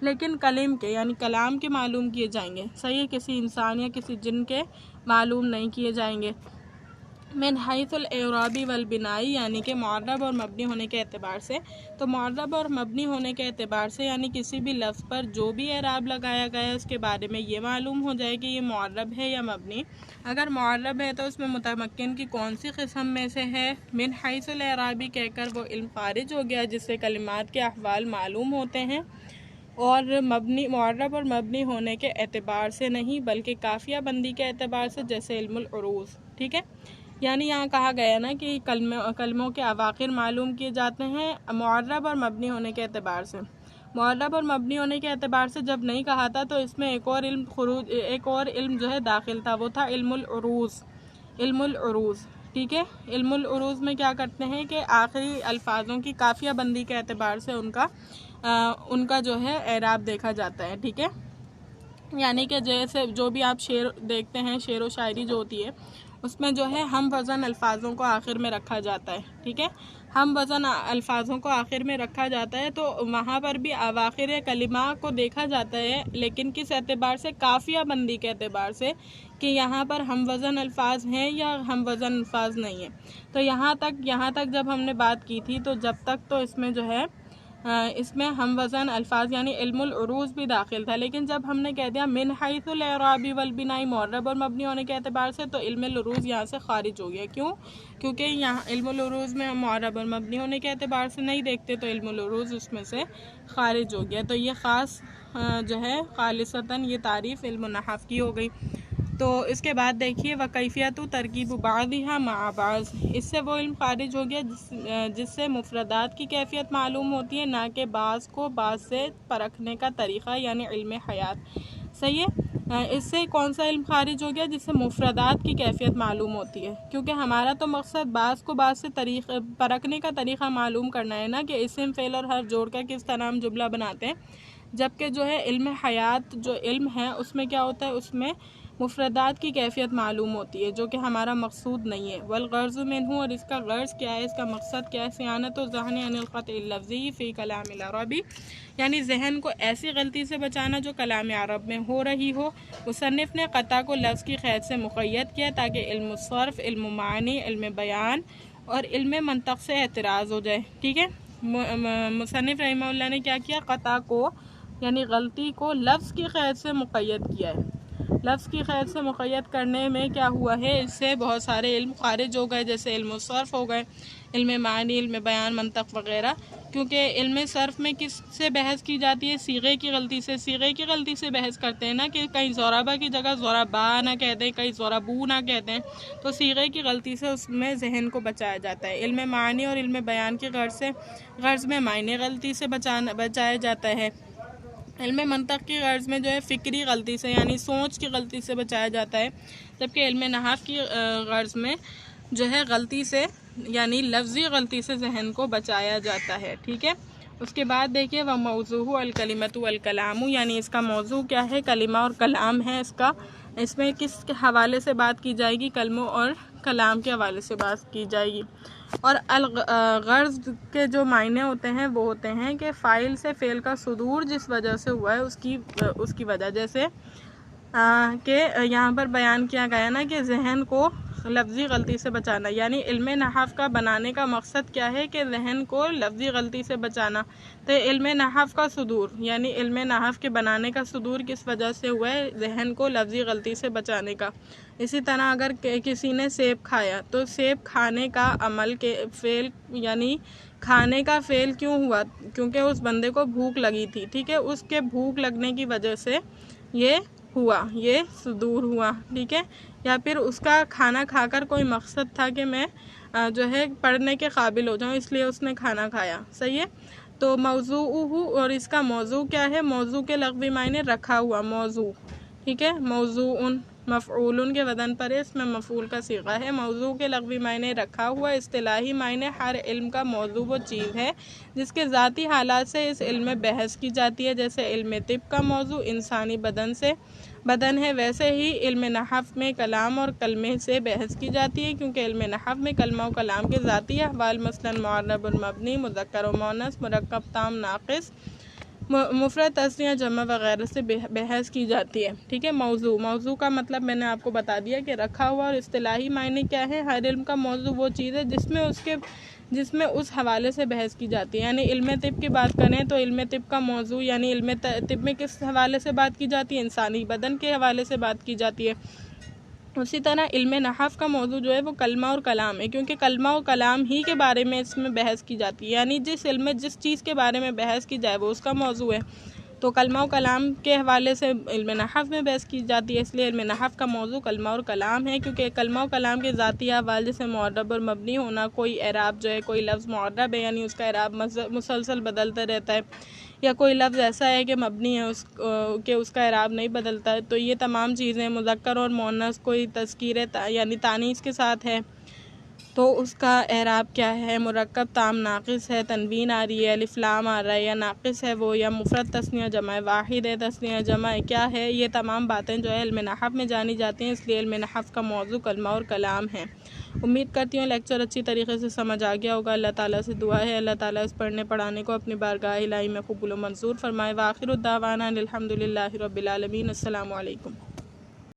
لیکن کلم کے یعنی کلام کے معلوم کیے جائیں گے، صحیح ہے، کسی انسان یا کسی جن کے معلوم نہیں کیے جائیں گے۔ من حیث الاعرابی والبنائی یعنی کہ معرب اور مبنی ہونے کے اعتبار سے، تو معرب اور مبنی ہونے کے اعتبار سے یعنی کسی بھی لفظ پر جو بھی اعراب لگایا گیا ہے اس کے بارے میں یہ معلوم ہو جائے کہ یہ معرب ہے یا مبنی۔ اگر معرب ہے تو اس میں متمکن کی کون سی قسم میں سے ہے؟ من حیث الاعرابی کہہ کر وہ علم خارج ہو گیا جس سے کلمات کے احوال معلوم ہوتے ہیں، اور مبنی معرب اور مبنی ہونے کے اعتبار سے نہیں بلکہ قافیہ بندی کے اعتبار سے، جیسے علم العروض، ٹھیک ہے۔ یعنی یہاں کہا گیا نا کہ کلموں کے اواخر معلوم کیے جاتے ہیں معرب اور مبنی ہونے کے اعتبار سے۔ معرب اور مبنی ہونے کے اعتبار سے جب نہیں کہا تھا تو اس میں ایک اور علم جو ہے داخل تھا، وہ تھا علم العروض۔ علم العروض، ٹھیک ہے۔ علم العروض میں کیا کرتے ہیں کہ آخری الفاظوں کی قافیہ بندی کے اعتبار سے ان کا جو ہے اعراب دیکھا جاتا ہے، ٹھیک ہے۔ یعنی کہ جیسے جو بھی آپ شعر دیکھتے ہیں، شعر و شاعری جو ہوتی ہے اس میں جو ہے ہم وزن الفاظوں کو آخر میں رکھا جاتا ہے، ٹھیک ہے۔ ہم وزن الفاظوں کو آخر میں رکھا جاتا ہے تو وہاں پر بھی اواخر کلمہ کو دیکھا جاتا ہے، لیکن کس اعتبار سے؟ قافیہ بندی کے اعتبار سے کہ یہاں پر ہم وزن الفاظ ہیں یا ہم وزن الفاظ نہیں ہیں۔ تو یہاں تک جب ہم نے بات کی تھی تو جب تک تو اس میں جو ہے اس میں ہم وزن الفاظ یعنی علم العروض بھی داخل تھا، لیکن جب ہم نے کہہ دیا من حیث الاعرابی والبنائی معرب اور مبنی ہونے کے اعتبار سے تو علم العروض یہاں سے خارج ہو گیا۔ کیوں؟ کیونکہ یہاں علم العروض میں ہم معرب اور مبنی ہونے کے اعتبار سے نہیں دیکھتے تو علم العروض اس میں سے خارج ہو گیا۔ تو یہ خاص جو ہے خالصتاً یہ تعریف علم النحو کی ہو گئی۔ تو اس کے بعد دیکھیے وکیفیت ترکیب بعضها مع بعض، اس سے وہ علم خارج ہو گیا جس سے مفردات کی کیفیت معلوم ہوتی ہے، نہ کہ بعض کو بعض سے پرکھنے کا طریقہ یعنی علم حیات، صحیح ہے۔ اس سے کون سا علم خارج ہو گیا؟ جس سے مفردات کی کیفیت معلوم ہوتی ہے، کیونکہ ہمارا تو مقصد بعض کو بعض سے پرکھنے کا طریقہ معلوم کرنا ہے نا کہ اسم فعل اور حرف جوڑ کر کس طرح ہم جملہ بناتے ہیں، جبکہ جو ہے علم حیات جو علم ہے اس میں کیا ہوتا ہے؟ اس میں مفردات کی کیفیت معلوم ہوتی ہے، جو کہ ہمارا مقصود نہیں ہے۔ والغرض منہ، اور اس کا غرض کیا ہے، اس کا مقصد کیا ہے؟ صیانت الذہن عن الخطأ اللفظی فی کلام العربی، یعنی ذہن کو ایسی غلطی سے بچانا جو کلام عرب میں ہو رہی ہو۔ مصنف نے قطع کو لفظ کی قید سے مقید کیا تاکہ علم الصرف، علم معانی، علم بیان اور علم منطق سے اعتراض ہو جائے، ٹھیک ہے۔ مصنف رحمہ اللہ نے کیا کیا؟ قطع کو یعنی غلطی کو لفظ کی قید سے مقید کیا ہے۔ لفظ کی قید سے مقید کرنے میں کیا ہوا ہے؟ اس سے بہت سارے علم خارج ہو گئے، جیسے علم الصرف ہو گئے، علم معانی، علم بیان، منطق وغیرہ، کیونکہ علم صرف میں کس سے بحث کی جاتی ہے؟ صیغے کی غلطی سے۔ صیغے کی غلطی سے بحث کرتے ہیں نا کہ کہیں زورابا کی جگہ زورابا نہ کہتے ہیں، کہیں زورابو نہ کہتے ہیں، تو صیغے کی غلطی سے اس میں ذہن کو بچایا جاتا ہے۔ علم معانی اور علم بیان کی غرض میں معنی غلطی سے بچایا جاتا ہے۔ علم منطق کی غرض میں جو ہے فکری غلطی سے یعنی سوچ کی غلطی سے بچایا جاتا ہے، جبکہ علم نحو کی غرض میں جو ہے غلطی سے یعنی لفظی غلطی سے ذہن کو بچایا جاتا ہے، ٹھیک ہے۔ اس کے بعد دیکھیے وموضوع الکلمۃ والکلام، یعنی اس کا موضوع کیا ہے؟ کلمہ اور کلام ہے۔ اس میں کس کے حوالے سے بات کی جائے گی؟ کلموں اور کلام کے حوالے سے بات کی جائے گی۔ اور الغرض کے جو معنی ہوتے ہیں وہ ہوتے ہیں کہ فاعل سے فعل کا صدور جس وجہ سے ہوا ہے اس کی وجہ، جیسے کہ یہاں پر بیان کیا گیا نا کہ ذہن کو لفظی غلطی سے بچانا، یعنی علم نحو کا بنانے کا مقصد کیا ہے کہ ذہن کو لفظی غلطی سے بچانا۔ تو علم نحو کا صدور یعنی علم نحو کے بنانے کا صدور کس وجہ سے ہوا ہے؟ ذہن کو لفظی غلطی سے بچانے کا۔ اسی طرح اگر کسی نے سیب کھایا تو سیب کھانے کا عمل کے فعل یعنی کھانے کا فعل کیوں ہوا؟ کیونکہ اس بندے کو بھوک لگی تھی، ٹھیک ہے، اس کے بھوک لگنے کی وجہ سے یہ ہوا، یہ صدور ہوا، ٹھیک ہے۔ یا پھر اس کا کھانا کھا کر کوئی مقصد تھا کہ میں جو ہے پڑھنے کے قابل ہو جاؤں، اس لیے اس نے کھانا کھایا، صحیح ہے۔ تو موضوع اور اس کا موضوع کیا ہے؟ موضوع کے لغوی معنی رکھا ہوا، موضوع، ٹھیک ہے۔ موضوع مفعول کے وزن پر اس میں مفعول کا صیغہ ہے۔ موضوع کے لغوی معنی رکھا ہوا، اصطلاحی معنی ہر علم کا موضوع وہ چیز ہے جس کے ذاتی حالات سے اس علم میں بحث کی جاتی ہے، جیسے علم طب کا موضوع انسانی بدن ہے، ویسے ہی علم نحو میں کلام اور کلمے سے بحث کی جاتی ہے، کیونکہ علم نحو میں کلمہ و کلام کے ذاتی احوال مثلاً معرب اور مبنی، مذکر و مؤنث، مرکب تام ناقص، مفرد تثنیہ جمع وغیرہ سے بحث کی جاتی ہے، ٹھیک ہے۔ موضوع کا مطلب میں نے آپ کو بتا دیا کہ رکھا ہوا، اور اصطلاحی معنی کیا ہے؟ ہر علم کا موضوع وہ چیز ہے جس میں اس حوالے سے بحث کی جاتی ہے۔ یعنی علم طب کی بات کریں تو علم طب کا موضوع، یعنی علم طب میں کس حوالے سے بات کی جاتی ہے؟ انسانی بدن کے حوالے سے بات کی جاتی ہے۔ اسی طرح علم نحو کا موضوع جو ہے وہ کلمہ اور کلام ہے، کیونکہ کلمہ اور کلام ہی کے بارے میں اس میں بحث کی جاتی ہے، یعنی جس علم میں جس چیز کے بارے میں بحث کی جائے وہ اس کا موضوع ہے۔ تو کلمہ و کلام کے حوالے سے علم نحو میں بحث کی جاتی ہے، اس لیے علم نحو کا موضوع کلمہ اور کلام ہے، کیونکہ کلمہ و کلام کے ذاتی احوال جیسے معرب اور مبنی ہونا، کوئی اعراب جو ہے، کوئی لفظ معرب ہے یعنی اس کا اعراب مسلسل بدلتا رہتا ہے، یا کوئی لفظ ایسا ہے کہ مبنی ہے کہ اس کا اعراب نہیں بدلتا ہے، تو یہ تمام چیزیں مذکر اور مؤنث کوئی تذکیر یعنی تانیث کے ساتھ ہے تو اس کا اعراب کیا ہے؟ مرکب تام ناقص ہے، تنوین آ رہی ہے، الف لام آ رہا ہے، یا ناقص ہے وہ، یا مفرد تثنیہ جمع واحد ہے، تثنیہ جمع کیا ہے؟ یہ تمام باتیں جو ہے علم نحو میں جانی جاتی ہیں، اس لیے علم نحو کا موضوع کلمہ اور کلام ہے۔ امید کرتی ہوں لیکچر اچھی طریقے سے سمجھ آ گیا ہوگا۔ اللہ تعالیٰ سے دعا ہے اللہ تعالیٰ اس پڑھنے پڑھانے کو اپنی بارگاہ الہی میں قبول و منظور فرمائے۔ وآخر الدعوانا الحمد للہ رب العالمین۔ السلام علیکم۔